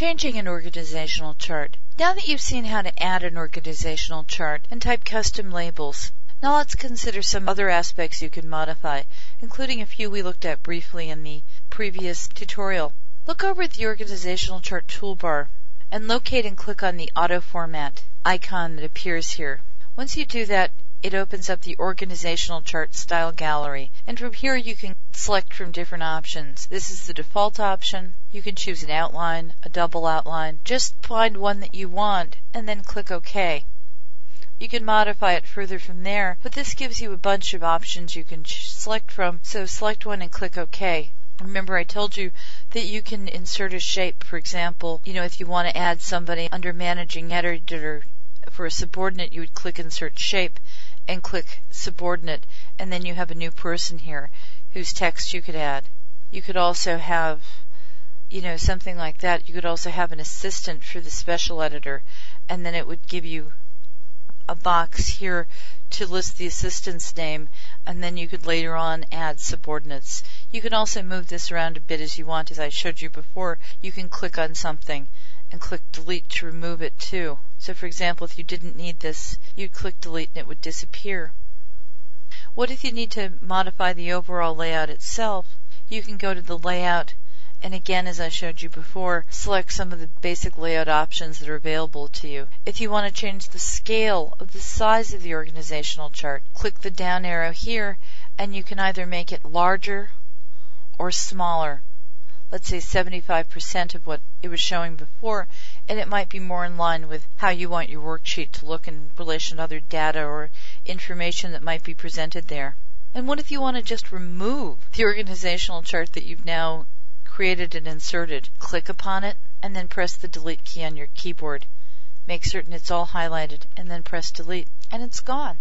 Changing an organizational chart. Now that you've seen how to add an organizational chart and type custom labels, now let's consider some other aspects you can modify, including a few we looked at briefly in the previous tutorial. Look over at the organizational chart toolbar and locate and click on the auto format icon that appears here. Once you do that, it opens up the organizational chart style gallery, and from here you can select from different options. This is the default option. You can choose an outline, a double outline. Just find one that you want and then click OK. You can modify it further from there, but this gives you a bunch of options you can select from, so select one and click OK. Remember, I told you that you can insert a shape. For example, if you want to add somebody under Managing Editor for a subordinate, you would click Insert Shape and click Subordinate, and then you have a new person here whose text you could add. You could also have, something like that. You could also have an assistant for the special editor, and then it would give you a box here to list the assistant's name, and then you could later on add subordinates. You can also move this around a bit as you want. As I showed you before, you can click on something and click Delete to remove it too. So for example, if you didn't need this, you'd click Delete and it would disappear. What if you need to modify the overall layout itself? You can go to the Layout, and again, as I showed you before, select some of the basic layout options that are available to you. If you want to change the scale of the size of the organizational chart, click the down arrow here, and you can either make it larger or smaller. Let's say 75% of what it was showing before, and it might be more in line with how you want your worksheet to look in relation to other data or information that might be presented there. And what if you want to just remove the organizational chart that you've now created and inserted? Click upon it and then press the Delete key on your keyboard. Make certain it's all highlighted and then press Delete, and it's gone.